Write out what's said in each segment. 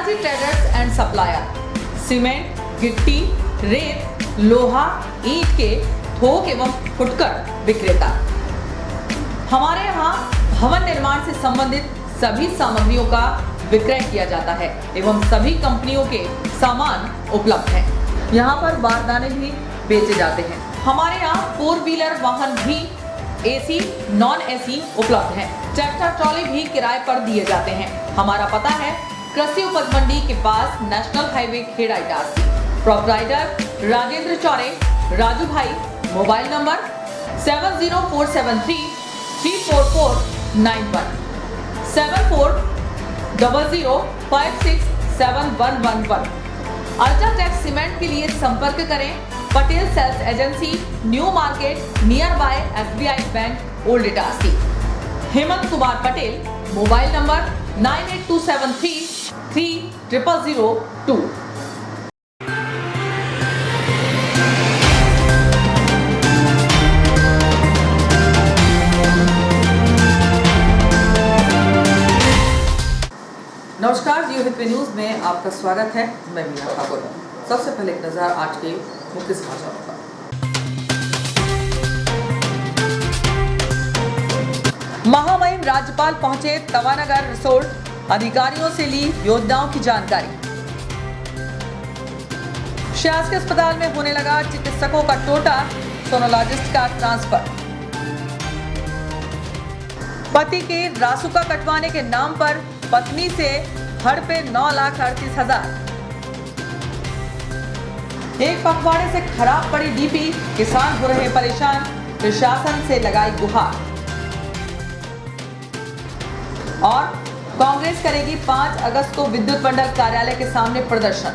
NRG traders and supplier, cement, गिट्टी, रेत, लोहा, ईंट के थोक एवं फुटकर विक्रेता। हमारे यहाँ भवन निर्माण से संबंधित सभी सामग्रियों का विक्रय किया जाता है एवं सभी कंपनियों के सामान उपलब्ध हैं। यहाँ पर बारदाने भी बेचे जाते हैं। हमारे यहाँ 4 व्हीलर वाहन भी एसी, नॉन एसी उपलब्ध है। ट्रैक्टर ट्रॉली भी किराए पर दिए जाते हैं। हमारा पता है कृषि उपज मंडी के पास national highway Kheda Itarsi. Proprietor Rajendra Chaure, Raju Bhai. Mobile number 70473 34491 7400567111। UltraTech cement के लिए संपर्क करें Patel sales agency, new market, near by SBI bank, old Itarsi. Hemant Kumar Patel. Mobile number 98273 3002। नमस्कार, जियो हित न्यूज में आपका स्वागत है। मैं मीना ठाकुर। सबसे पहले एक नजर आज के मुख्य समाचारों पर। महामहिम राज्यपाल पहुंचे तवानगर रिसोर्ट, अधिकारियों से ली योजनाओं की जानकारी। शासकीय अस्पताल में होने लगा चिकित्सकों का टोटा, सोनोलॉजिस्ट का ट्रांसफर। पति के रासुका कटवाने के नाम पर पत्नी से हड़पे 9,38,000। एक पखवाड़े से खराब पड़ी डीपी, किसान हो रहे परेशान, प्रशासन से लगाई गुहार। और कांग्रेस करेगी 5 अगस्त को विद्युत मंडल कार्यालय के सामने प्रदर्शन।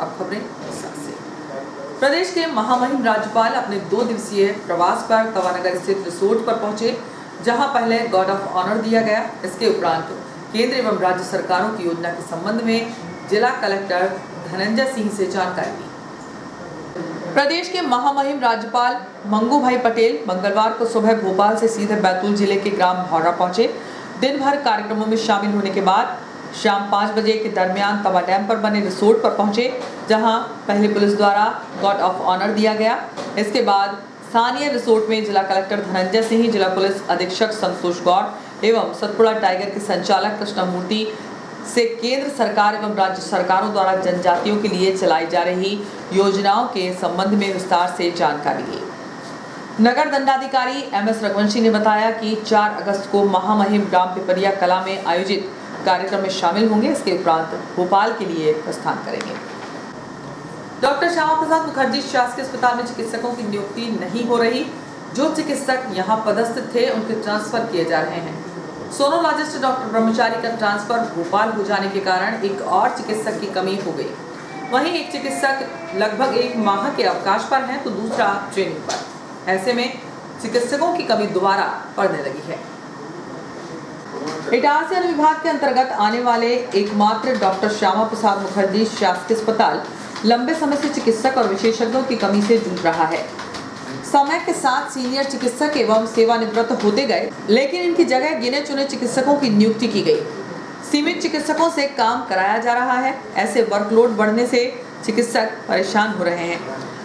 अब खबरें। प्रदेश के महामहिम राज्यपाल अपने 2 दिवसीय प्रवास पर तवानगर स्थित रिसोर्ट पर पहुंचे, जहां पहले गार्ड ऑफ ऑनर दिया गया। इसके उपरांत केंद्र एवं राज्य सरकारों की योजना के संबंध में जिला कलेक्टर धनंजय सिंह से जानकारी दी। प्रदेश के महामहिम राज्यपाल मंगू भाई पटेल मंगलवार को सुबह भोपाल से सीधे बैतूल जिले के ग्राम भौरा पहुंचे। दिन भर कार्यक्रमों में शामिल होने के बाद शाम 5 बजे के दरमियान तवा डैम पर बने रिसोर्ट पर पहुंचे, जहां पहले पुलिस द्वारा गार्ड ऑफ ऑनर दिया गया। इसके बाद स्थानीय रिसोर्ट में जिला कलेक्टर धनंजय सिंह, जिला पुलिस अधीक्षक संतोष गौड़ एवं सतपुड़ा टाइगर के संचालक कृष्णमूर्ति से केंद्र सरकार एवं राज्य सरकारों द्वारा जनजातियों के लिए चलाई जा रही योजनाओं के संबंध में विस्तार से जानकारी ली। नगर दंडाधिकारी MS रघुवंशी ने बताया कि 4 अगस्त को महामहिम ग्राम पिपरिया कला में आयोजित कार्यक्रम में शामिल होंगे। इसके उपरांत भोपाल के लिए प्रस्थान करेंगे। डॉक्टर श्यामा प्रसाद मुखर्जी शासकीय अस्पताल में चिकित्सकों की नियुक्ति नहीं हो रही। जो चिकित्सक यहां पदस्थ थे उनके ट्रांसफर किए जा रहे हैं। सोनोलॉजिस्ट डॉक्टर ब्रह्मचारी का ट्रांसफर भोपाल हो जाने के कारण एक और चिकित्सक की कमी हो गई। वहीं एक चिकित्सक लगभग 1 माह के अवकाश पर है तो दूसरा ट्रेनिंग पर। ऐसे में चिकित्सकों की कमी दोबारा पड़ने लगी है। इटारसी अनुविभाग के अंतर्गत आने वाले एकमात्र डॉक्टर श्यामा प्रसाद मुखर्जी शासकीय अस्पताल लंबे समय से चिकित्सक और विशेषज्ञों की कमी से जूझ रहा है। समय के साथ सीनियर चिकित्सक एवं सेवानिवृत्त होते गए, लेकिन इनकी जगह गिने चुने चिकित्सकों की नियुक्ति की गई। सीमित चिकित्सकों से काम कराया जा रहा है। ऐसे वर्कलोड बढ़ने से चिकित्सक परेशान हो रहे हैं।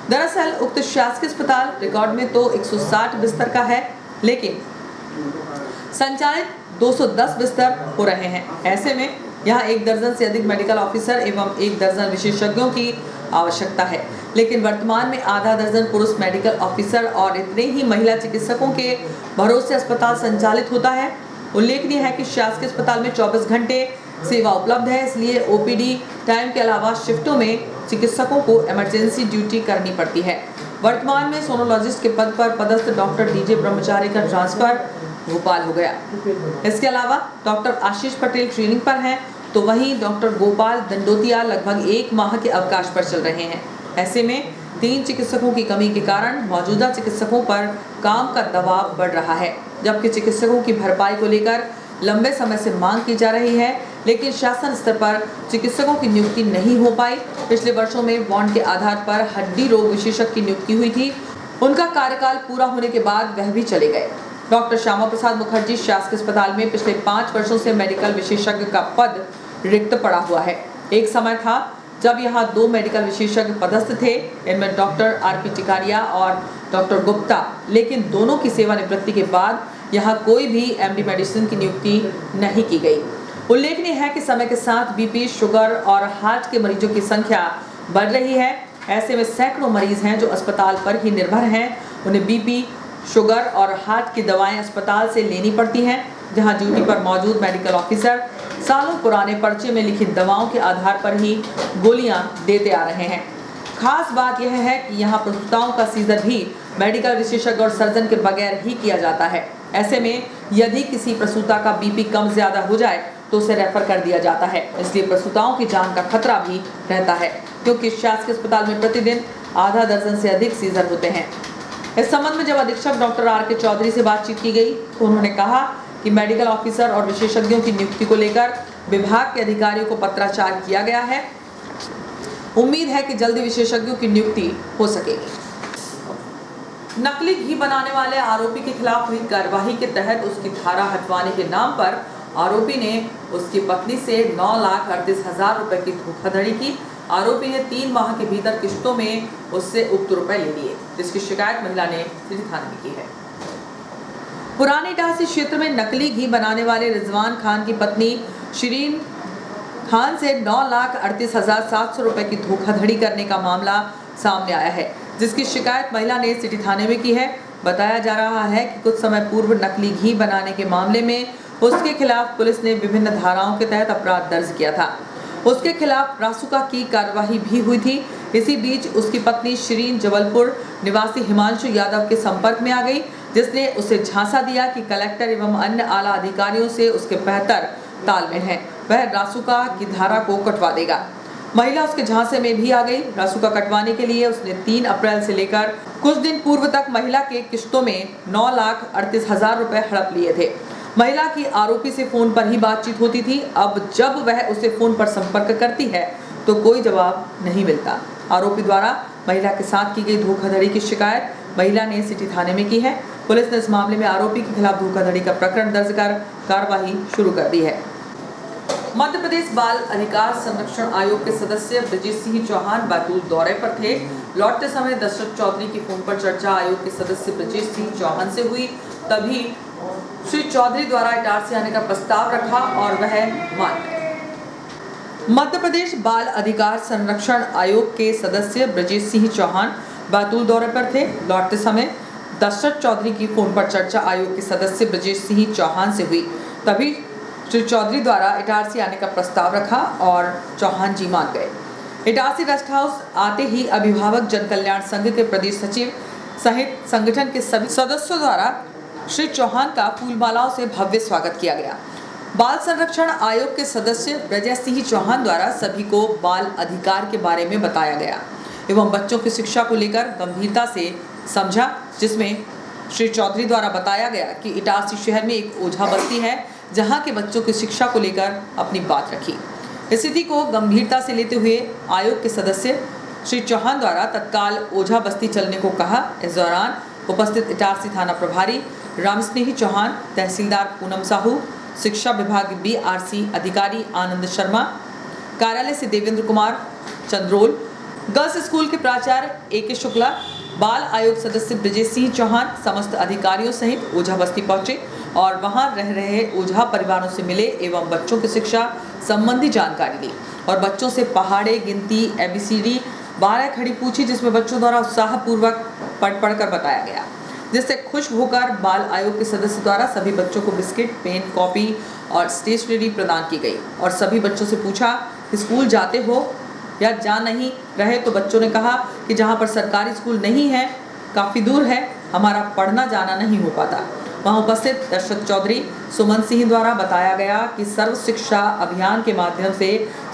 दरअसल उक्त शासकीय अस्पताल रिकॉर्ड में तो 160 बिस्तर का है, लेकिन संचालित 210 बिस्तर हो रहे हैं। ऐसे में यहाँ 1 दर्जन से अधिक मेडिकल ऑफिसर एवं 1 दर्जन विशेषज्ञों की आवश्यकता है, लेकिन वर्तमान में आधा दर्जन पुरुष मेडिकल ऑफिसर और इतने ही महिला चिकित्सकों के भरोसे अस्पताल संचालित होता है। उल्लेखनीय है कि शासकीय अस्पताल में 24 घंटे सेवा उपलब्ध है, इसलिए OPD टाइम के अलावा शिफ्टों में चिकित्सकों को इमरजेंसी ड्यूटी करनी पड़ती है। वर्तमान में सोनोलॉजिस्ट के पद पर पदस्थ डॉक्टर DJ ब्रह्मचारी का ट्रांसफर भोपाल हो गया। इसके अलावा डॉक्टर आशीष पटेल ट्रेनिंग पर हैं, तो वहीं डॉक्टर गोपाल दंडोतिया लगभग 1 माह के अवकाश पर चल रहे हैं। ऐसे में 3 चिकित्सकों की कमी के कारण मौजूदा चिकित्सकों पर काम का दबाव बढ़ रहा है, जबकि चिकित्सकों की भरपाई को लेकर लंबे समय से मांग की जा रही है, लेकिन शासन स्तर पर चिकित्सकों की नियुक्ति नहीं हो पाई। पिछले वर्षों में बॉन्ड के आधार पर हड्डी रोग विशेषज्ञ की नियुक्ति हुई थी। उनका कार्यकाल पूरा होने के बाद वह भी चले गए। डॉक्टर श्यामा प्रसाद मुखर्जी शासकीय अस्पताल में पिछले 5 वर्षों से मेडिकल विशेषज्ञ का पद रिक्त पड़ा हुआ है। एक समय था जब यहाँ 2 मेडिकल विशेषज्ञ पदस्थ थे, इनमें डॉक्टर आर.पी. टिकारिया और डॉक्टर गुप्ता, लेकिन दोनों की सेवानिवृत्ति के बाद यहाँ कोई भी एमडी मेडिसिन की नियुक्ति नहीं की गई। उल्लेखनीय है कि समय के साथ बीपी, शुगर और हार्ट के मरीजों की संख्या बढ़ रही है। ऐसे में सैकड़ों मरीज हैं जो अस्पताल पर ही निर्भर हैं। उन्हें बीपी, शुगर और हार्ट की दवाएं अस्पताल से लेनी पड़ती हैं, जहां ड्यूटी पर मौजूद मेडिकल ऑफिसर सालों पुराने पर्चे में लिखित दवाओं के आधार पर ही गोलियां देते आ रहे हैं। खास बात यह है कि यहाँ प्रसूताओं का सीजर भी मेडिकल विशेषज्ञ और सर्जन के बगैर ही किया जाता है। ऐसे में यदि किसी प्रसूता का बीपी कम ज्यादा हो जाए तो उसे रेफर कर दिया जाता है। इसलिए प्रसूताओं की जान का खतरा भी रहता है, क्योंकि शासकीय अस्पताल में प्रतिदिन आधा दर्जन से अधिक सीजर होते हैं। इस संबंध में जब अधीक्षक डॉक्टर आर.के. चौधरी से बातचीत की गई तो उन्होंने कहा कि मेडिकल ऑफिसर और विशेषज्ञों की नियुक्ति को लेकर विभाग के अधिकारियों को पत्राचार किया गया है। उम्मीद है कि जल्दी विशेषज्ञों की नियुक्ति हो सकेगी। नकली घी बनाने वाले आरोपी के खिलाफ हुई कार्यवाही के तहत उसकी धारा हटवाने के नाम पर आरोपी ने उसकी पत्नी से 9,38,000 रुपए की धोखाधड़ी की। आरोपी ने 3 माह के भीतर किस्तों में उससे उक्त रुपए ले लिए, जिसकी शिकायत महिला ने सिटी थाने में की है। पुरानी इटारसी क्षेत्र में नकली घी बनाने वाले रिजवान खान की पत्नी शिरीन खान से 9,38,700 रुपए की धोखाधड़ी करने का मामला सामने आया है, जिसकी शिकायत महिला ने सिटी थाने में की है। बताया जा रहा है कि कुछ समय पूर्व नकली घी बनाने के मामले में उसके खिलाफ पुलिस ने विभिन्न धाराओं के तहत अपराध दर्ज किया था। उसके खिलाफ रासुका की कार्यवाही भी हुई थी। इसी बीच उसकी पत्नी शिरीन जबलपुर निवासी हिमांशु यादव के संपर्क में आ गई, जिसने उसे झांसा दिया कि कलेक्टर एवं अन्य आला अधिकारियों से उसके बेहतर तालमेल है, वह रासुका की धारा को कटवा देगा। महिला उसके झांसे में भी आ गई। रासुका कटवाने के लिए उसने 3 अप्रैल से लेकर कुछ दिन पूर्व तक महिला के किस्तों में 9,38,000 रुपए हड़प लिए थे। महिला की आरोपी से फोन पर ही बातचीत होती थी। अब जब वह उसे फोन पर संपर्क करती है तो कोई जवाब नहीं मिलता। आरोपी द्वारा महिला के साथ की गई धोखाधड़ी की शिकायत महिला ने सिटी थाने में की है। पुलिस ने इस मामले में आरोपी के खिलाफ धोखाधड़ी का प्रकरण दर्ज कर कार्रवाई शुरू कर दी है। मध्य प्रदेश बाल अधिकार संरक्षण आयोग के सदस्य ब्रजेश सिंह चौहान बैतूल दौरे पर थे। लौटते समय दशरथ चौधरी की फोन पर चर्चा आयोग के सदस्य ब्रजेश सिंह चौहान से हुई। तभी श्री चौधरी द्वारा इटारसी आने का प्रस्ताव रखा और वह मान गए। मध्य प्रदेश बाल अधिकार संरक्षण आयोग के सदस्य ब्रजेश सिंह चौहान बैतूल दौरे पर थे। लौटते समय दशरथ चौधरी की फोन पर चर्चा आयोग के सदस्य ब्रजेश सिंह चौहान से हुई। तभी श्री चौधरी द्वारा इटारसी आने का प्रस्ताव रखा और चौहान जी मान गए। इटारसी रेस्ट हाउस आते ही अभिभावक जन कल्याण संघ के प्रदेश सचिव सहित संगठन के सभी सदस्यों द्वारा श्री चौहान का फूलमालाओं से भव्य स्वागत किया गया। बाल संरक्षण आयोग के सदस्य ब्रजेश सिंह चौहान द्वारा सभी को बाल अधिकार के बारे में बताया गया एवं बच्चों की शिक्षा को लेकर गंभीरता से समझा, जिसमें श्री चौधरी द्वारा बताया गया कि इटारसी शहर में एक ओझा बस्ती है, जहां के बच्चों की शिक्षा को लेकर अपनी बात रखी। स्थिति को गंभीरता से लेते हुए आयोग के सदस्य श्री चौहान द्वारा तत्काल ओझा बस्ती चलने को कहा। इस दौरान उपस्थित इटारसी थाना प्रभारी रामस्नेही चौहान, तहसीलदार पूनम साहू, शिक्षा विभाग BRC अधिकारी आनंद शर्मा, कार्यालय से देवेंद्र कुमार चंद्रोल, गर्ल्स स्कूल के प्राचार्य AK शुक्ला, बाल आयोग सदस्य ब्रजेश सिंह चौहान समस्त अधिकारियों सहित ओझा बस्ती पहुंचे और वहां रह रहे ओझा परिवारों से मिले एवं बच्चों की शिक्षा संबंधी जानकारी ली और बच्चों से पहाड़े, गिनती, ABCD 12 खड़ी पूछी, जिसमें बच्चों द्वारा उत्साहपूर्वक पढ़कर बताया गया, जिससे खुश होकर बाल आयोग के सदस्य द्वारा सभी बच्चों को बिस्किट, पेन, कॉपी और स्टेशनरी प्रदान की गई और सभी बच्चों से पूछा कि स्कूल जाते हो या जा नहीं रहे, तो बच्चों ने कहा कि जहां पर सरकारी स्कूल नहीं है, काफ़ी दूर है, हमारा पढ़ना जाना नहीं हो पाता। वहां उपस्थित दशरथ चौधरी, सुमन सिंह द्वारा बताया गया कि सर्व शिक्षा अभियान के माध्यम से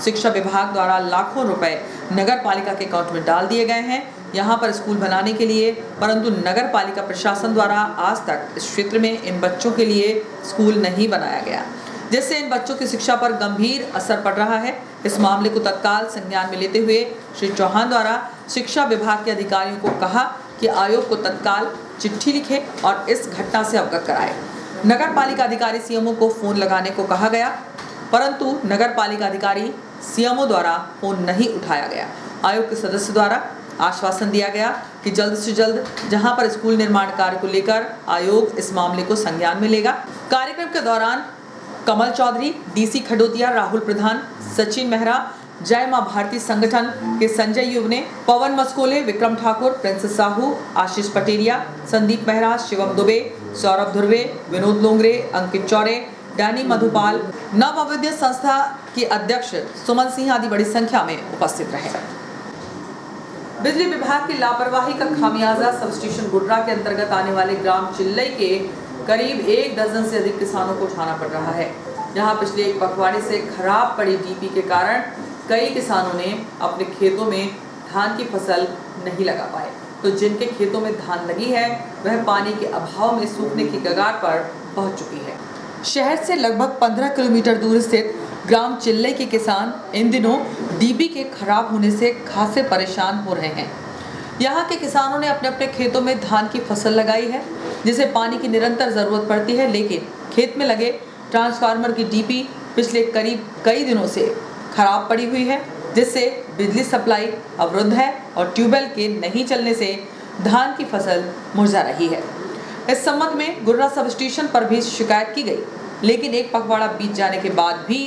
शिक्षा विभाग द्वारा लाखों रुपए नगर पालिका के अकाउंट में डाल दिए गए हैं यहाँ पर स्कूल बनाने के लिए, परंतु नगर पालिका प्रशासन द्वारा आज तक इस क्षेत्र में इन बच्चों के लिए स्कूल नहीं बनाया गया, जिससे इन बच्चों की शिक्षा पर गंभीर असर पड़ रहा है। इस मामले को तत्काल संज्ञान में लेते हुए श्री चौहान द्वारा शिक्षा विभाग के अधिकारियों को कहा कि आयोग को तत्काल चिट्ठी लिखे और इस घटना से अवगत कराए। नगर पालिका अधिकारी सीएमओ को फोन लगाने को कहा गया, परंतु नगर पालिका अधिकारी सीएमओ द्वारा फोन नहीं उठाया गया। आयोग के सदस्य द्वारा आश्वासन दिया गया कि जल्द से जल्द जहां पर स्कूल निर्माण कार्य को लेकर आयोग इस मामले को संज्ञान में लेगा। कार्यक्रम के दौरान कमल चौधरी, डीसी खडोतिया, राहुल प्रधान, सचिन मेहरा, जय मां भारती संगठन के संजय युवने, पवन मस्कोले, विक्रम ठाकुर, प्रिंस साहू, आशीष पटेरिया, संदीप मेहरा, शिवम दुबे, सौरभ धुर्वे, विनोद लोंगरे, अंकित चौरे, डैनी मधुपाल, नव अविद्या संस्था के अध्यक्ष सुमन सिंह आदि बड़ी संख्या में उपस्थित रहे। बिजली विभाग की लापरवाही का खामियाजा सब स्टेशन गुड्रा के अंतर्गत आने वाले ग्राम चिल्लई के करीब 1 दर्जन से अधिक किसानों को उठाना पड़ रहा है। यहाँ पिछले एक पखवाड़े से खराब पड़ी डीपी के कारण कई किसानों ने अपने खेतों में धान की फसल नहीं लगा पाए, तो जिनके खेतों में धान लगी है वह पानी के अभाव में सूखने की कगार पर पहुंच चुकी है। शहर से लगभग 15 किलोमीटर दूर स्थित ग्राम चिल्लई के किसान इन दिनों डीपी के खराब होने से खासे परेशान हो रहे हैं। यहाँ के किसानों ने अपने अपने खेतों में धान की फसल लगाई है, जिसे पानी की निरंतर जरूरत पड़ती है, लेकिन खेत में लगे ट्रांसफार्मर की डीपी पिछले करीब कई दिनों से खराब पड़ी हुई है, जिससे बिजली सप्लाई अवरुद्ध है और ट्यूबवेल के नहीं चलने से धान की फसल मुरझा रही है। इस संबंध में गुर्रा सब स्टेशन पर भी शिकायत की गई, लेकिन एक पखवाड़ा बीत जाने के बाद भी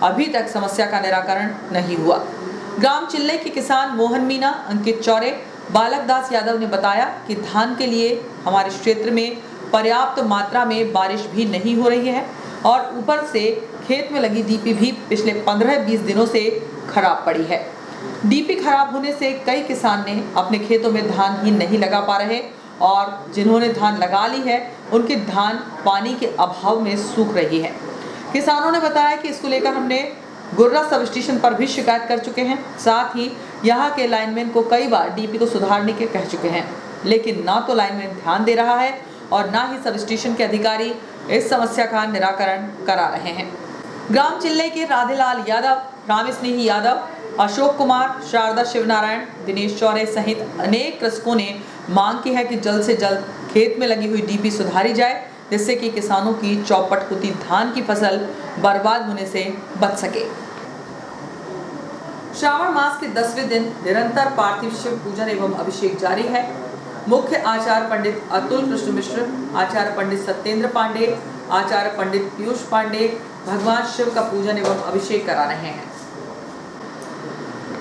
अभी तक समस्या का निराकरण नहीं हुआ। ग्राम चिल्लई के किसान मोहन मीना, अंकित चौरे, बालक दास यादव ने बताया कि धान के लिए हमारे क्षेत्र में पर्याप्त मात्रा में बारिश भी नहीं हो रही है और ऊपर से खेत में लगी डीपी भी पिछले 15-20 दिनों से खराब पड़ी है। डीपी खराब होने से कई किसान ने अपने खेतों में धान ही नहीं लगा पा रहे और जिन्होंने धान लगा ली है उनकी धान पानी के अभाव में सूख रही है। किसानों ने बताया कि इसको लेकर हमने गुर्रा सब स्टेशन पर भी शिकायत कर चुके हैं, साथ ही यहाँ के लाइनमैन को कई बार डीपी को सुधारने के कह चुके हैं, लेकिन ना तो लाइनमैन ध्यान दे रहा है और ना ही सब स्टेशन के अधिकारी इस समस्या का निराकरण करा रहे हैं। ग्राम चिल्लई के राधेलाल यादव, राम स्नेही यादव, अशोक कुमार, शारदा शिवनारायण, दिनेश चौरे सहित अनेक कृषकों ने मांग की है कि जल्द से जल्द खेत में लगी हुई डीपी सुधारी जाए, जिससे कि किसानों की चौपट होती धान की फसल बर्बाद होने से बच सके। श्रावण मास के 10वें दिन निरंतर पार्थिव शिव पूजन एवं अभिषेक जारी है। मुख्य आचार्य पंडित अतुल कृष्ण मिश्र, आचार्य पंडित सत्येंद्र पांडे, आचार्य पंडित पीयूष पांडे भगवान शिव का पूजन एवं अभिषेक करा रहे हैं।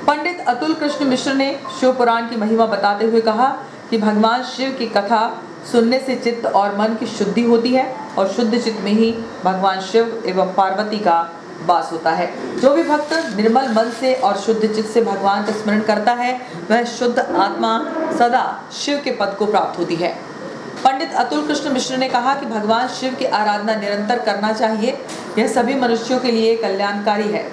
पंडित अतुल कृष्ण मिश्र ने शिव पुराण की महिमा बताते हुए कहा कि भगवान शिव की कथा सुनने से चित्त और मन की शुद्धि होती है और शुद्ध चित्त में ही भगवान शिव एवं पार्वती का वास होता है। जो भी भक्त निर्मल मन से और शुद्ध चित्त से भगवान का स्मरण करता है वह शुद्ध आत्मा सदा शिव के पद को प्राप्त होती है। पंडित अतुल कृष्ण मिश्र ने कहा कि भगवान शिव की आराधना निरंतर करना चाहिए, यह सभी मनुष्यों के लिए कल्याणकारी है।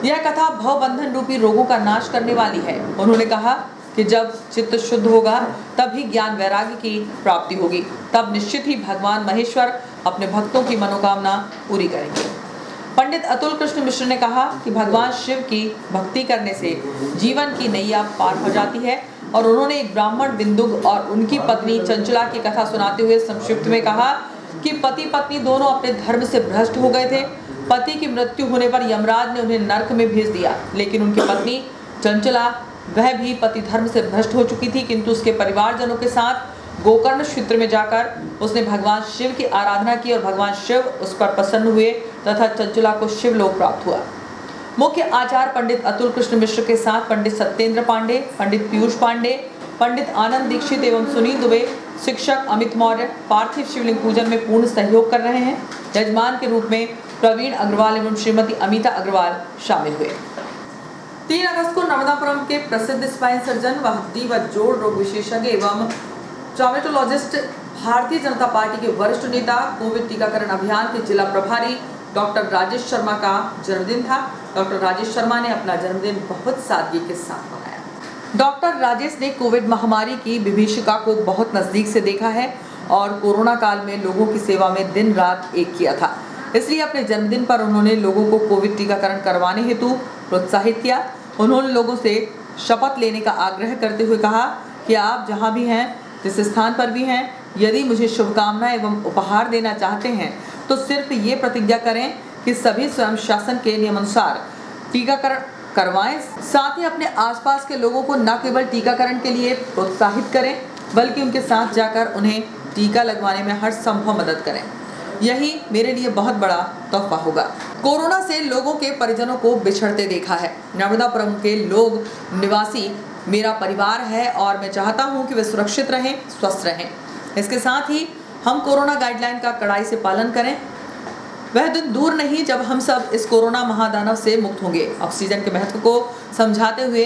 यह कथा भव बंधन रूपी रोगों का नाश करने वाली है। उन्होंने कहा कि जब चित्त शुद्ध होगा तभी ज्ञान वैराग्य की प्राप्ति होगी, तब निश्चित ही भगवान महेश्वर अपने भक्तों की मनोकामना पूरी करेंगे। पंडित अतुल कृष्ण मिश्र ने कहा कि भगवान शिव की भक्ति करने से जीवन की नैया पार हो जाती है और उन्होंने एक ब्राह्मण बिंदुक और उनकी पत्नी चंचला की कथा सुनाते हुए संक्षिप्त में कहा कि पति पत्नी दोनों अपने धर्म से भ्रष्ट हो गए थे। पति की मृत्यु होने पर यमराज ने उन्हें नरक में भेज दिया, लेकिन उनकी पत्नी चंचला वह भी पति धर्म से भ्रष्ट हो चुकी थी, किंतु उसके परिवारजनों के साथ गोकर्ण क्षेत्र में जाकर उसने भगवान शिव की आराधना की और भगवान शिव उस पर प्रसन्न हुए तथा चंचला को शिवलोक प्राप्त हुआ। मुख्य आचार्य पंडित अतुल कृष्ण मिश्र के साथ पंडित सत्येंद्र पांडे, पंडित पीयूष पांडे, पंडित आनंद दीक्षित एवं सुनील दुबे, शिक्षक अमित मौर्य पार्थिव शिवलिंग पूजन में पूर्ण सहयोग कर रहे हैं। यजमान के रूप में प्रवीण अग्रवाल एवं श्रीमती अमिता अग्रवाल शामिल हुए। 3 अगस्त को नर्मदापुरम के प्रसिद्ध स्पाइन सर्जन व हड्डी व जोड़ रोग विशेषज्ञ एवं ट्रॉमेटोलॉजिस्ट भारतीय जनता पार्टी के वरिष्ठ नेता कोविड टीकाकरण अभियान के जिला प्रभारी डॉक्टर राजेश शर्मा का जन्मदिन था। डॉक्टर राजेश शर्मा ने अपना जन्मदिन बहुत सादगी के साथ मनाया। डॉक्टर राजेश ने कोविड महामारी की विभीषिका को बहुत नजदीक से देखा है और कोरोना काल में लोगों की सेवा में दिन रात एक किया था, इसलिए अपने जन्मदिन पर उन्होंने लोगों को कोविड टीकाकरण करवाने हेतु प्रोत्साहित किया। उन्होंने लोगों से शपथ लेने का आग्रह करते हुए कहा कि आप जहां भी हैं जिस स्थान पर भी हैं, यदि मुझे शुभकामनाएं एवं उपहार देना चाहते हैं तो सिर्फ ये प्रतिज्ञा करें कि सभी स्वयं शासन के नियमानुसार टीकाकरण करवाएं। साथ ही अपने आसपास के लोगों को न केवल टीकाकरण के लिए प्रोत्साहित करें बल्कि उनके साथ जाकर उन्हें टीका लगवाने में हर संभव मदद करें। यही मेरे लिए बहुत बड़ा तोहफा होगा। कोरोना से लोगों के परिजनों को बिछड़ते देखा है। नर्मदापुरम के लोग निवासी मेरा परिवार है और मैं चाहता हूं कि वे सुरक्षित रहें, स्वस्थ रहें। इसके साथ ही हम कोरोना गाइडलाइन का कड़ाई से पालन करें। वह दिन दूर नहीं जब हम सब इस कोरोना महादानव से मुक्त होंगे। ऑक्सीजन के महत्व को समझाते हुए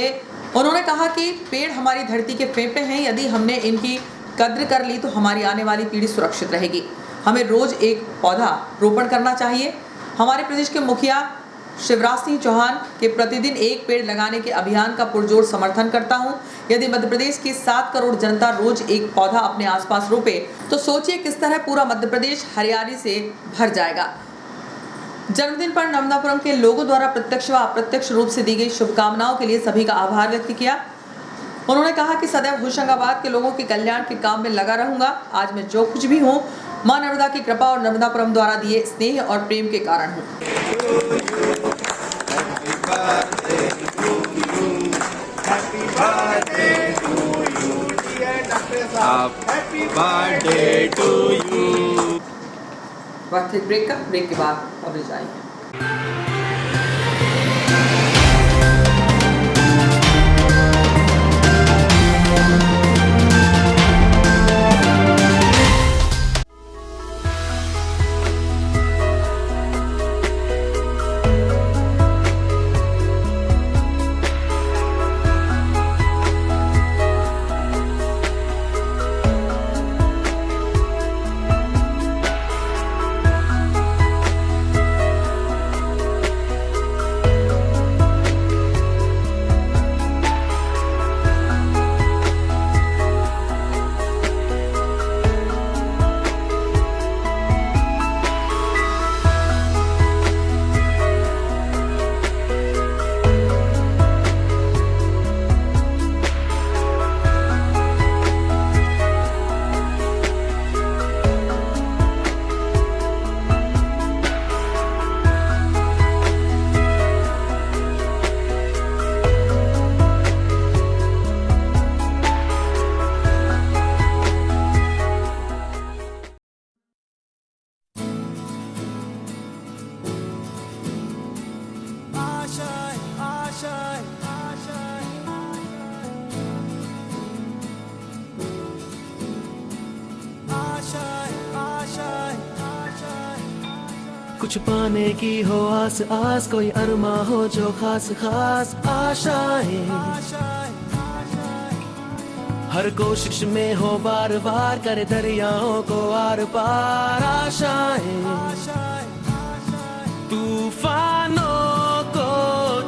उन्होंने कहा कि पेड़ हमारी धरती के फेफड़े हैं। यदि हमने इनकी कद्र कर ली तो हमारी आने वाली पीढ़ी सुरक्षित रहेगी। हमें रोज एक पौधा रोपण करना चाहिए। हमारे प्रदेश के मुखिया शिवराज सिंह चौहान के प्रतिदिन एक पेड़ लगाने के अभियान का पुरजोर समर्थन करता हूं। यदि मध्य प्रदेश की 7 करोड़ जनता रोज एक पौधा अपने आसपास रोपे तो सोचिए किस तरह पूरा मध्य प्रदेश हरियाली से भर जाएगा। जन्मदिन पर नर्मदापुरम के लोगों द्वारा प्रत्यक्ष व अप्रत्यक्ष रूप से दी गई शुभकामनाओं के लिए सभी का आभार व्यक्त किया। उन्होंने कहा कि सदैव होशंगाबाद के लोगों के कल्याण के काम में लगा रहूंगा। आज मैं जो कुछ भी हूँ मां नर्मदा की कृपा और नर्मदापुरम द्वारा दिए स्नेह और प्रेम के कारण हूँ। वक्त एक ब्रेक का, ब्रेक के बाद कवरेज आएगी। कुछ पाने की हो आस आस, कोई अरमा हो जो खास खास आशाएं, हर कोशिश में हो बार बार, करे दरियाओं को आर पार आशाएं, तूफानों को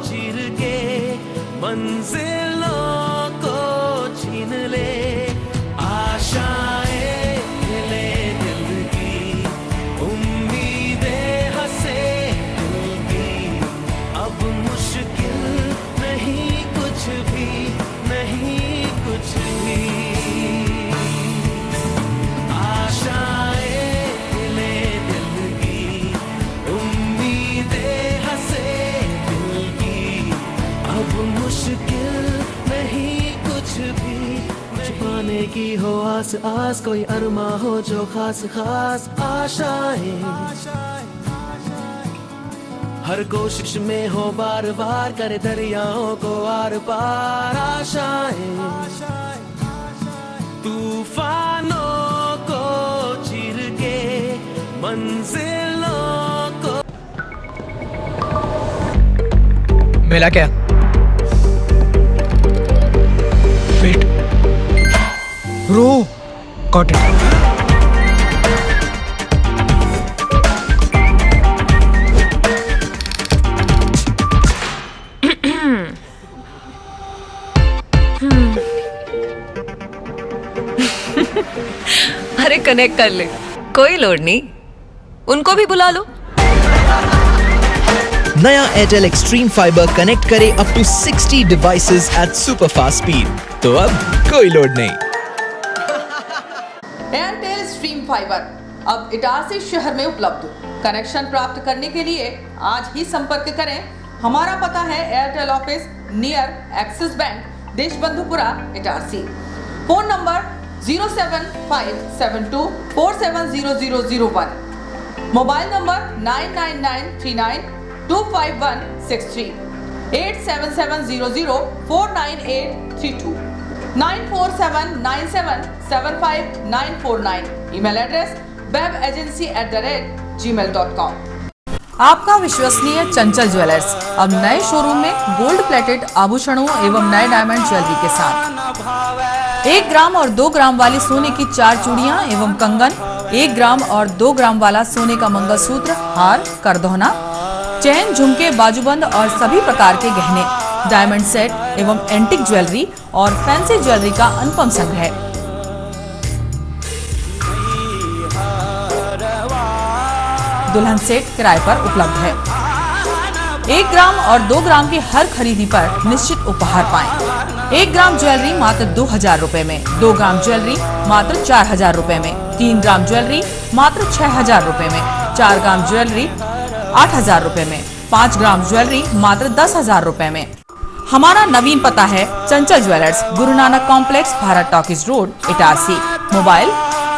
चीर के मंजिलों को छीन ले, आशाएं ले दिल की, उम्मीदें हंसे दिल की, अब मुश्किल नहीं कुछ भी, नहीं कुछ भी, आशाएं ले दिल की, उम्मीदें हंसे दिल की, अब मुश्किल नहीं कुछ भी, पाने की हो आस आस, कोई अरमा हो जो खास खास आशाएं, हर कोशिश में हो बार बार, करे दरियाओं को आर पार आशाएं, तूफानों को चीर के मंजिलों को। मिला क्या? वेट, रो, गॉट इट। अरे कनेक्ट कर ले, कोई लोड नहीं, उनको भी बुला लो। नया एयरटेल एक्सट्रीम फाइबर कनेक्ट करे up to 60 devices at super fast speed, तो अब कोई लोड नहीं। एयरटेल स्ट्रीम फाइबर अब इटारसी शहर में उपलब्ध। कनेक्शन प्राप्त करने के लिए आज ही संपर्क करें। हमारा पता है Airtel office near Axis bank, Deshbandhupura, Itarsi. Phone number 07572470001, mobile number 9993925163, 8770049832, 9479775949, email address webagency@gmail.com। आपका विश्वसनीय चंचल ज्वेलर्स अब नए शोरूम में गोल्ड प्लेटेड आभूषणों एवं नए डायमंड ज्वेलरी के साथ 1 ग्राम और 2 ग्राम वाली सोने की 4 चूड़ियां एवं कंगन, 1 ग्राम और 2 ग्राम वाला सोने का मंगलसूत्र, हार, करदौना, चैन, झुमके, बाजूबंद और सभी प्रकार के गहने, डायमंड सेट एवं एंटिक ज्वेलरी और फैंसी ज्वेलरी का अनुपम संग्रह। दुल्हन सेट किराए पर उपलब्ध है। 1 ग्राम और 2 ग्राम की हर खरीदी पर निश्चित उपहार पाएं। 1 ग्राम ज्वेलरी मात्र 2000 रुपए में, 2 ग्राम ज्वेलरी मात्र 4000 रुपए में, 3 ग्राम ज्वेलरी मात्र 6000 रुपए में, 4 ग्राम ज्वेलरी 8000 रुपए में, 5 ग्राम ज्वेलरी मात्र 10000 रुपए में। हमारा नवीन पता है चंचल jewellers, Guru Nanak complex, Bharat talkies road, Itarsi. Mobile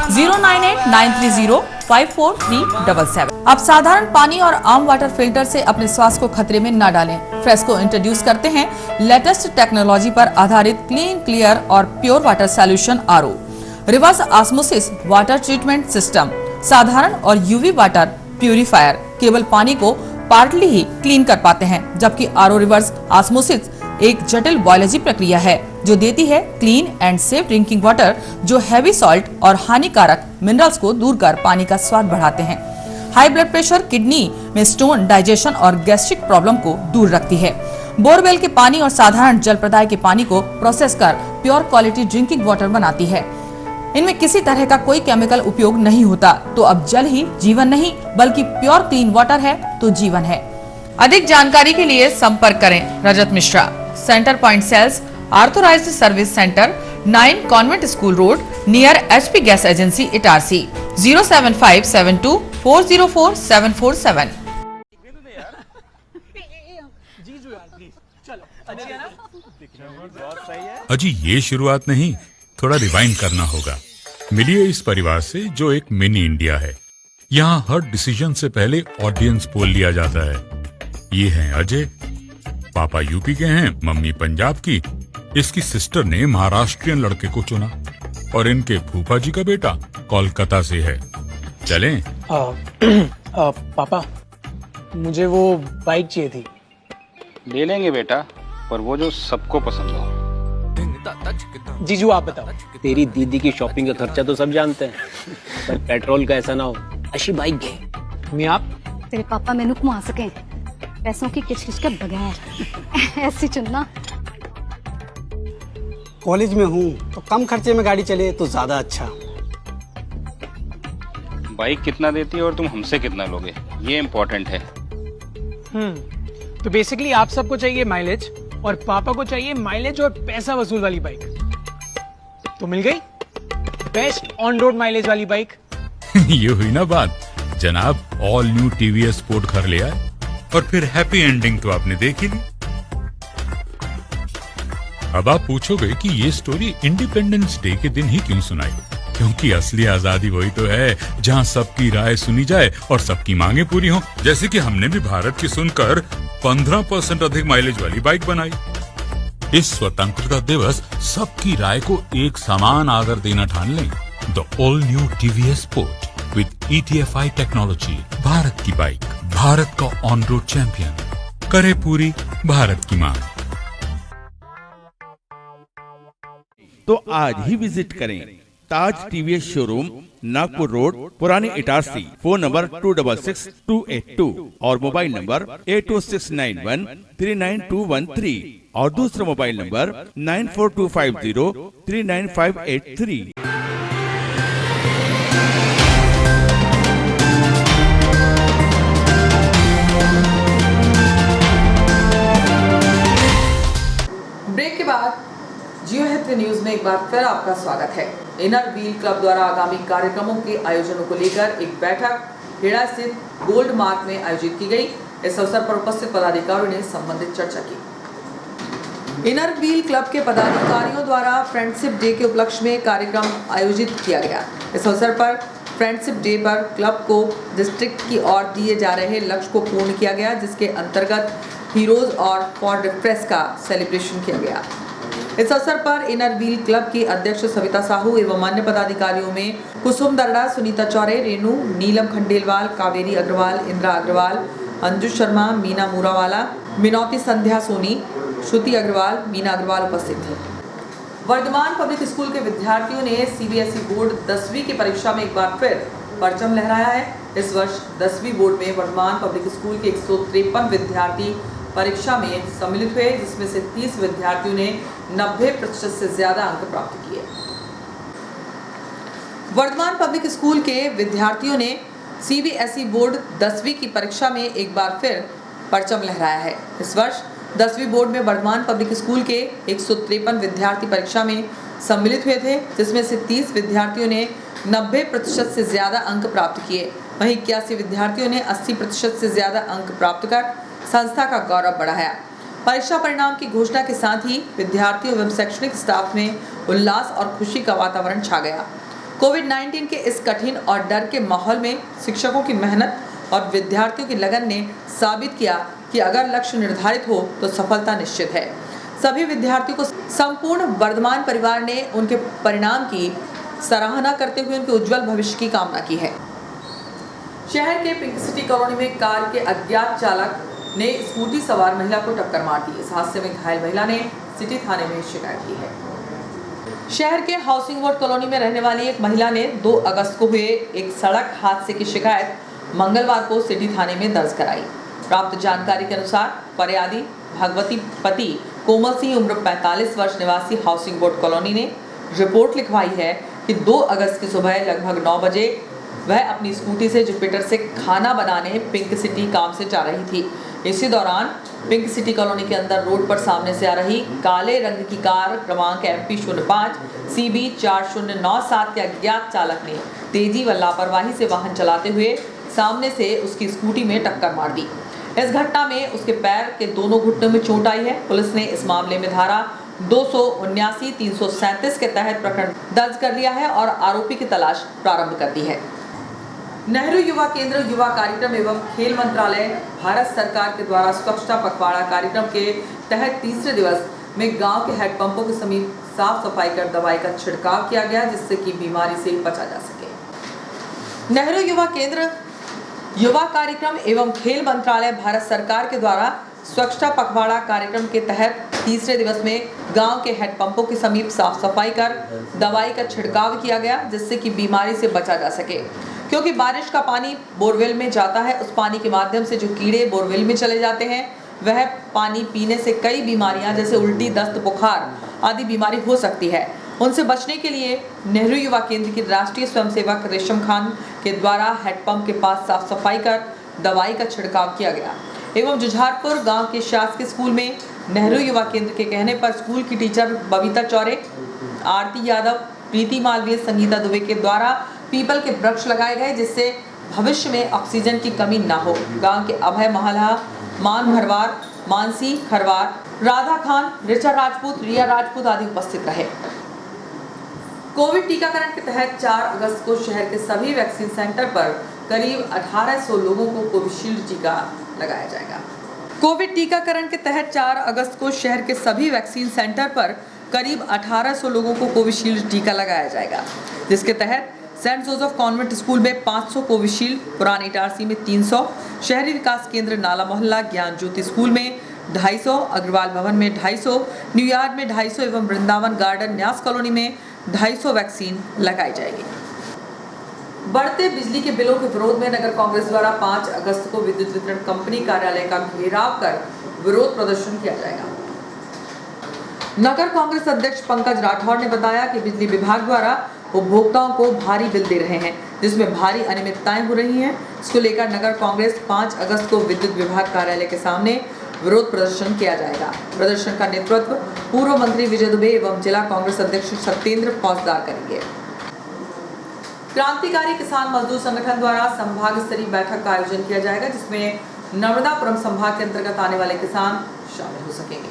09893054377। अब साधारण पानी और आम वाटर फिल्टर से अपने स्वास्थ्य को खतरे में न डालें। फ्रेस्को इंट्रोड्यूस करते हैं लेटेस्ट टेक्नोलॉजी पर आधारित क्लीन, क्लियर और pure water solution RO, reverse osmosis water treatment system. साधारण और यूवी वाटर प्यूरिफायर केवल पानी को पार्टली ही क्लीन कर पाते हैं, जबकि आरओ रिवर्स ऑस्मोसिस एक जटिल बायोलॉजी प्रक्रिया है जो देती है clean and safe drinking water, जो हैवी सॉल्ट और हानिकारक मिनरल्स को दूर कर पानी का स्वाद बढ़ाते हैं। हाई ब्लड प्रेशर, किडनी में स्टोन, डाइजेशन और गैस्ट्रिक प्रॉब्लम को दूर रखती है। बोरवेल के पानी और साधारण जल प्रदाय के पानी को प्रोसेस कर प्योर क्वालिटी ड्रिंकिंग वाटर बनाती है। इनमें किसी तरह का कोई केमिकल उपयोग नहीं होता। तो अब जल ही जीवन नहीं बल्कि प्योर क्लीन वाटर है तो जीवन है। अधिक जानकारी के लिए संपर्क करें Rajat Mishra, centre point sales, authorised service centre, 9 convent school road, near HP gas agency, Itarsi. 07572404747। अजी ये शुरुआत नहीं, थोड़ा रिवाइंड करना होगा। मिलिए इस परिवार से जो एक मिनी इंडिया है। यहाँ हर डिसीजन से पहले ऑडियंस पोल लिया जाता है। ये हैं अजय, पापा यूपी के हैं, मम्मी पंजाब की। इसकी सिस्टर ने महाराष्ट्रियन लड़के को चुना और इनके फूफा जी का बेटा कोलकाता से है। चलें? पापा मुझे वो बाइक चाहिए थी। ले लेंगे बेटा, पर वो जो सबको पसंद हो। जीजू आप बताओ। तेरी दीदी की शॉपिंग का खर्चा तो सब जानते हैं, पर पेट्रोल का ऐसा ना हो। अच्छी बाइक है। मैं आप तेरे पापा मैनू घुमा सके पैसों की किचकिच के बगैर ऐसी चुनना। कॉलेज में हूँ तो कम खर्चे में गाड़ी चले तो ज्यादा अच्छा। बाइक कितना देती है और तुम हमसे कितना लोगे, ये इम्पोर्टेंट है। तो बेसिकली आप सबको चाहिए माइलेज और पापा को चाहिए माइलेज और पैसा वसूल वाली बाइक। तो मिल गई बेस्ट ऑन रोड माइलेज वाली बाइक। ये हुई ना बात। जनाब ऑल न्यू टीवीएस स्पोर्ट घर ले आए और फिर हैप्पी एंडिंग तो आपने देख ही ली। अब आप पूछोगे कि ये स्टोरी इंडिपेंडेंस डे के दिन ही क्यों सुनाई? क्योंकि असली आजादी वही तो है जहां सबकी राय सुनी जाए और सबकी मांगे पूरी हो। जैसे कि हमने भी भारत की सुनकर 15% अधिक माइलेज वाली बाइक बनाई। इस स्वतंत्रता दिवस सबकी राय को एक समान आदर देना ठान लें। The all new TVS sport with ETFI technology, Bharat की बाइक, भारत का ऑन रोड चैंपियन, करे पूरी भारत की मांग। तो आज ही विजिट करें ताज टीवीएस शोरूम, नागपुर रोड, पुराने इटारसी। फोन नंबर 266282 और मोबाइल नंबर 80691399213 और दूसरा मोबाइल नंबर 9425039583। ब्रेक के बाद जियो हेल्थ न्यूज में एक बार फिर आपका स्वागत है। इनर व्हील क्लब द्वारा आगामी कार्यक्रमों के आयोजनों को लेकर एक बैठक खेड़ा स्थित गोल्ड मार्ग में आयोजित की गई। इस अवसर पर उपस्थित पदाधिकारियों ने संबंधित चर्चा की। इनर व्हील क्लब के पदाधिकारियों द्वारा फ्रेंडशिप डे के उपलक्ष्य में कार्यक्रम आयोजित किया गया। इस अवसर पर फ्रेंडशिप डे पर क्लब को डिस्ट्रिक्ट की ओर दिए जा रहे लक्ष्य को पूर्ण किया गया, जिसके अंतर्गत हीरोज और फॉर रिफ्रेश का सेलिब्रेशन किया गया। इस अवसर पर इनर व्हील क्लब की अध्यक्ष सविता साहू एवं अन्य पदाधिकारियों में कुसुम दरड़ा, सुनीता चौरे, रेणु, नीलम खंडेलवाल, कावेरी अग्रवाल, इंद्रा अग्रवाल, अंजू शर्मा, मीना मूरावाला, मिनौती संध्या सोनी, श्रुति अग्रवाल, मीना अग्रवाल उपस्थित थे। वर्धमान पब्लिक स्कूल के विद्यार्थियों ने सीबीएसई बोर्ड 10वीं की परीक्षा में एक बार फिर परचम लहराया है। इस वर्ष 10वीं बोर्ड में वर्धमान पब्लिक स्कूल के 153 विद्यार्थी परीक्षा में सम्मिलित हुए, जिसमें से 30 विद्यार्थियों ने 90% से ज्यादा अंक प्राप्त किए। वर्धमान पब्लिक स्कूल के विद्यार्थियों ने सीबीएसई बोर्ड 10वीं की परीक्षा में एक बार फिर परचम लहराया है। इस वर्ष 10वीं बोर्ड में वर्धमान पब्लिक स्कूल के 153 विद्यार्थी परीक्षा में सम्मिलित हुए थे, जिसमें से 30 विद्यार्थियों ने 90% से ज्यादा अंक प्राप्त किए। वहीं 81 विद्यार्थियों ने 80% से ज्यादा अंक प्राप्त कर संस्था का गौरव बढ़ाया। परीक्षा परिणाम की घोषणा के साथ ही विद्यार्थियों एवं शैक्षणिक स्टाफ में उल्लास और खुशी का वातावरण छा गया। कोविड-19 के इस कठिन और डर के माहौल में शिक्षकों की मेहनत और विद्यार्थियों की लगन ने साबित किया कि अगर लक्ष्य निर्धारित हो तो सफलता निश्चित है। सभी विद्यार्थियों को संपूर्ण वर्धमान परिवार ने उनके परिणाम की सराहना करते हुए उनके उज्जवल भविष्य की कामना की है। शहर के पिंक सिटी कॉलोनी में कार के अज्ञात चालक ने स्कूटी सवार महिला को टक्कर मार दी। इस हादसे में घायल महिला ने सिटी थाने में शिकायत की है। शहर के हाउसिंग बोर्ड कॉलोनी में रहने वाली एक महिला ने 2 अगस्त को हुए एक सड़क हादसे की शिकायत मंगलवार को सिटी थाने में दर्ज कराई। प्राप्त जानकारी के अनुसार फरियादी भगवती पति कोमल सिंह उम्र 45 वर्ष निवासी हाउसिंग बोर्ड कॉलोनी ने रिपोर्ट लिखवाई है कि 2 अगस्त की सुबह लगभग 9 बजे वह अपनी स्कूटी से जुपिटर से खाना बनाने पिंक सिटी काम से जा रही थी। इसी दौरान पिंक सिटी कॉलोनी के अंदर रोड पर सामने से आ रही काले रंग की कार क्रमांक MP05 CB 4097 के अज्ञात चालक ने तेजी व लापरवाही से वाहन चलाते हुए सामने से उसकी स्कूटी में टक्कर मार दी। इस घटना में उसके पैर के दोनों घुटनों में चोट आई है। पुलिस ने इस मामले में धारा 279, 337 के तहत प्रकरण दर्ज कर लिया है और आरोपी की तलाश प्रारंभ कर दी है। नेहरू युवा केंद्र युवा कार्यक्रम एवं खेल मंत्रालय भारत सरकार के द्वारा स्वच्छता पखवाड़ा कार्यक्रम के तहत तीसरे दिवस में गांव के हैंडपंपों के समीप साफ सफाई कर दवाई का छिड़काव किया गया, जिससे कि बीमारी से बचा जा सके। नेहरू युवा केंद्र युवा कार्यक्रम एवं खेल मंत्रालय भारत सरकार के द्वारा स्वच्छता पखवाड़ा कार्यक्रम के तहत तीसरे दिवस में गांव के हैंडपंपों के समीप साफ सफाई कर दवाई का छिड़काव किया गया, जिससे कि बीमारी से बचा जा सके। क्योंकि बारिश का पानी बोरवेल में जाता है, उस पानी के माध्यम से जो कीड़े बोरवेल में चले जाते हैं, वह पानी पीने से कई बीमारियां जैसे उल्टी, दस्त, बुखार आदि बीमारी हो सकती है। उनसे बचने के लिए नेहरू युवा केंद्र की राष्ट्रीय स्वयंसेवक रेशम खान के द्वारा हैंडपंप के पास साफ सफाई कर दवाई का छिड़काव किया गया एवं जुझारपुर गांव के शासकीय स्कूल में नेहरू युवा केंद्र के कहने पर स्कूल की टीचर बबीता चौरे, आरती यादव, प्रीति मालवीय, संगीता दुबे के द्वारा पीपल के वृक्ष लगाए गए, जिससे भविष्य में ऑक्सीजन की कमी न हो। गांव के अभय महला, मान भरवार, मानसी खरवार, राधा खान, ऋचा राजपूत, रिया राजपूत आदि उपस्थित रहे। कोविड टीकाकरण के तहत 4 अगस्त को शहर के सभी वैक्सीन सेंटर पर करीब 1800 लोगों को कोविशील्ड टीका लगाया जाएगा। कोविड टीकाकरण के तहत 4 अगस्त को शहर के सभी वैक्सीन सेंटर पर करीब 1800 लोगों को कोविशील्ड टीका लगाया जाएगा, जिसके तहत सेंट जोसेफ कॉन्वेंट स्कूल में 500 कोविशील्ड, पुरानी इटारसी में 300, शहरी विकास केंद्र नाला मोहल्ला ज्ञान ज्योति स्कूल में 250, अग्रवाल भवन में 250, न्यूयॉर्क में 250 एवं वृंदावन गार्डन न्यास कॉलोनी में 250 वैक्सीन लगाई जाएगी। बढ़ते बिजली के बिलों के विरोध में नगर कांग्रेस द्वारा 5 अगस्त को विद्युत वितरण कंपनी कार्यालय का घेराव कर विरोध प्रदर्शन किया जाएगा। नगर कांग्रेस अध्यक्ष पंकज राठौर ने बताया कि बिजली विभाग द्वारा उपभोक्ताओं को भारी बिल दे रहे हैं, जिसमें भारी अनियमितताएं हो रही हैं। इसको लेकर नगर कांग्रेस 5 अगस्त को विद्युत विभाग कार्यालय के सामने विरोध प्रदर्शन किया जाएगा। प्रदर्शन का नेतृत्व पूर्व मंत्री विजय दुबे एवं जिला कांग्रेस अध्यक्ष सत्येंद्र फौजदार करेंगे। क्रांतिकारी किसान मजदूर संगठन द्वारा संभाग स्तरीय बैठक का आयोजन किया जाएगा, जिसमें नर्मदापुरम संभाग के अंतर्गत आने वाले किसान शामिल हो सकेंगे।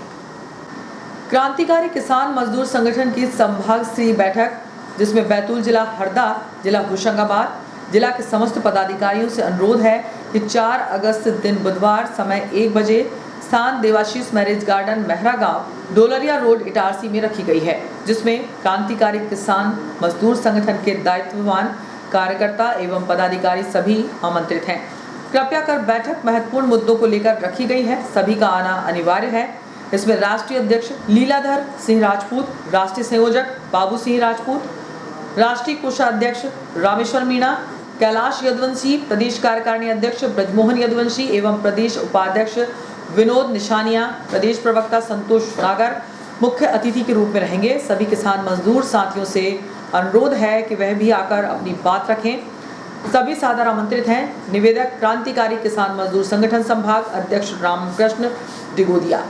क्रांतिकारी किसान मजदूर संगठन की संभाग स्तरीय बैठक, जिसमें बैतूल जिला, हरदा जिला, होशंगाबाद जिला के समस्त पदाधिकारियों से अनुरोध है कि 4 अगस्त दिन बुधवार समय 1 बजे स्थान देवाशीष मैरिज गार्डन, मेहरा गांव, डोलरिया रोड, इटारसी में रखी गई है, जिसमें क्रांतिकारी किसान मजदूर संगठन के दायित्ववान कार्यकर्ता एवं पदाधिकारी सभी आमंत्रित हैं। कृपया कर बैठक महत्वपूर्ण मुद्दों को लेकर रखी गई है, सभी का आना अनिवार्य है। इसमें राष्ट्रीय अध्यक्ष लीलाधर सिंह राजपूत, राष्ट्रीय संयोजक बाबू सिंह राजपूत, राष्ट्रीय कोषाध्यक्ष रामेश्वर मीणा, कैलाश यदुवंशी, प्रदेश कार्यकारिणी अध्यक्ष ब्रजमोहन यदुवंशी एवं प्रदेश उपाध्यक्ष विनोद निशानिया, प्रदेश प्रवक्ता संतोष नागर मुख्य अतिथि के रूप में रहेंगे। सभी किसान मजदूर साथियों से अनुरोध है कि वह भी आकर अपनी बात रखें। सभी सादर आमंत्रित हैं। निवेदक क्रांतिकारी किसान मजदूर संगठन संभाग अध्यक्ष रामकृष्ण डिगोदिया।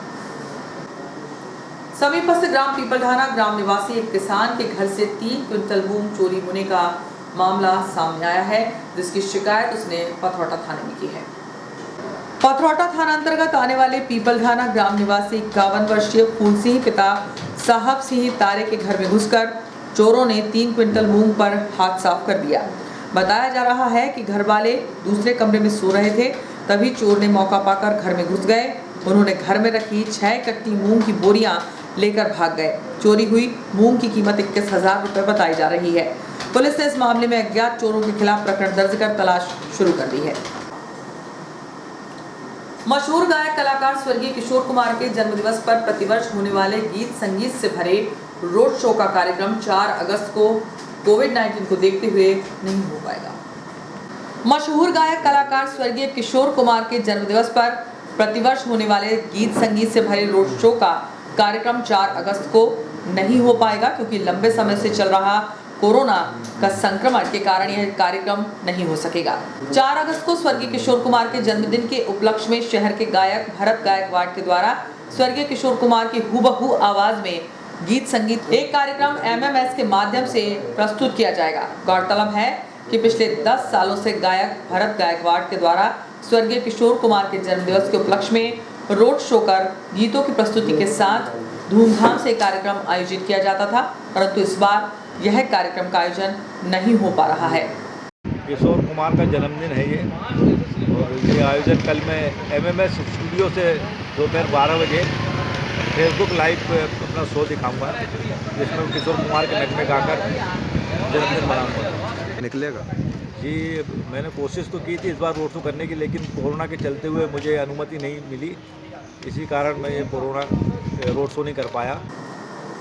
समीपस्थ ग्राम पीपलधाना ग्राम निवासी एक किसान के घर से 3 क्विंटल मूंग चोरी होने का मामला सामने आया है, जिसकी शिकायत उसने पथरौटा थाने में की है। पथरौटा थाना अंतर्गत आने वाले पीपलधाना ग्राम निवासी 51 वर्षीय फूल सिंह पिता साहब सिंह तारे के घर में घुसकर चोरों ने 3 क्विंटल मूंग पर हाथ साफ कर दिया। बताया जा रहा है कि घर वाले दूसरे कमरे में सो रहे थे, तभी चोर ने मौका पाकर घर में घुस गए। उन्होंने घर में रखी 6 कट्टी मूंग की बोरियां लेकर भाग गए। चोरी हुई मूंग की कीमत 21,000 रुपए बताई जा रही है। पुलिस ने इस मामले में अज्ञात चोरों के खिलाफ प्रकरण दर्ज कर तलाश शुरू कर दी है। मशहूर गायक कलाकार स्वर्गीय किशोर कुमार के जन्मदिवस पर प्रतिवर्ष होने वाले गीत संगीत से भरे रोड शो का कार्यक्रम 4 अगस्त को कोविड-19 को देखते हुए नहीं हो पाएगा। मशहूर गायक कलाकार स्वर्गीय किशोर कुमार के जन्मदिवस पर प्रतिवर्ष होने वाले गीत संगीत से भरे रोड शो का कार्यक्रम 4 अगस्त को नहीं हो पाएगा, क्योंकि लंबे समय से चल रहा कोरोना का संक्रमण के कारण यह कार्यक्रम नहीं हो सकेगा। 4 अगस्त को स्वर्गीय किशोर कुमार के जन्मदिन के उपलक्ष्य में शहर के गायक भरत गायकवाड़ के द्वारा स्वर्गीय किशोर कुमार की हूबहू आवाज में गीत संगीत एक कार्यक्रम MMS के माध्यम से प्रस्तुत किया जाएगा। गौरतलब है कि पिछले 10 सालों से गायक भरत गायकवाड़ के द्वारा स्वर्गीय किशोर कुमार के जन्मदिवस के उपलक्ष्य में रोड शो कर गीतों की प्रस्तुति के साथ धूमधाम से कार्यक्रम आयोजित किया जाता था, परंतु इस बार यह कार्यक्रम का आयोजन नहीं हो पा रहा है। किशोर कुमार का जन्मदिन है ये, और ये आयोजन कल मैं MMS स्टूडियो से दोपहर 12 बजे फेसबुक लाइव पे अपना शो दिखाऊंगा, जिसमें किशोर कुमार के नगमे गाकर जन्मदिन मनाऊंगा। निकलेगा जी, मैंने कोशिश तो की थी इस बार रोड शो करने की, लेकिन कोरोना के चलते हुए मुझे अनुमति नहीं मिली, इसी कारण मैं ये कोरोना रोड शो नहीं कर पाया।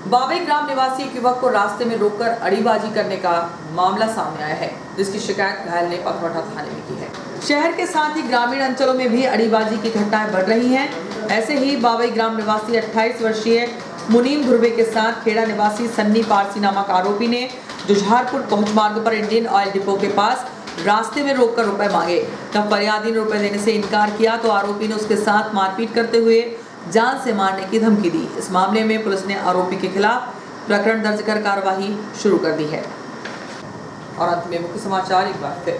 बाबई ग्राम निवासी एक युवक को रास्ते में रोककर अड़ीबाजी करने का मामला सामने आया है, जिसकी शिकायत घायल ने पथरौटा थाने में की है। शहर के साथ ही ग्रामीण अंचलों में भी अड़ीबाजी की घटनाएं बढ़ रही हैं। ऐसे ही बाबई ग्राम निवासी 28 वर्षीय मुनीम ध्रुवे के साथ खेड़ा निवासी सन्नी पारसी नामक आरोपी ने जुझारपुर पहुंच मार्ग पर इंडियन ऑयल डिपो के पास रास्ते में रोककर रुपए मांगे। तब फरियादी ने रुपए देने से इनकार किया तो आरोपी ने उसके साथ मारपीट करते हुए जान से मारने की धमकी दी। इस मामले में पुलिस ने आरोपी के खिलाफ प्रकरण दर्ज कर कार्रवाई शुरू कर दी है। और अंत में मुख्य समाचार एक बार फिर।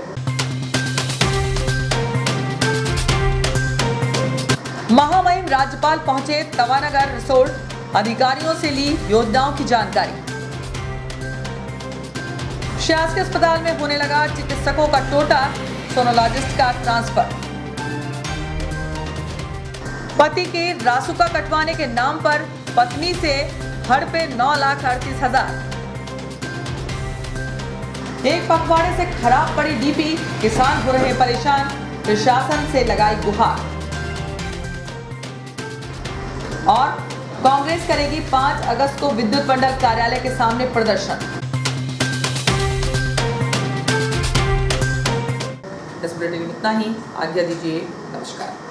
महामहिम राज्यपाल पहुंचे तवानगर रिसोर्ट, अधिकारियों से ली योजनाओं की जानकारी। शासकीय अस्पताल में होने लगा चिकित्सकों का टोटा, सोनोलॉजिस्ट का ट्रांसफर। पति के रासुका कटवाने के नाम पर पत्नी से हड़पे 9,38,000। एक पखवाड़े से खराब पड़ी डीपी, किसान हो रहे परेशान, प्रशासन से लगाई गुहार। और कांग्रेस करेगी 5 अगस्त को विद्युत मंडल कार्यालय के सामने प्रदर्शन। इस बुलेटिन में इतना ही, आज्ञा दीजिए, नमस्कार।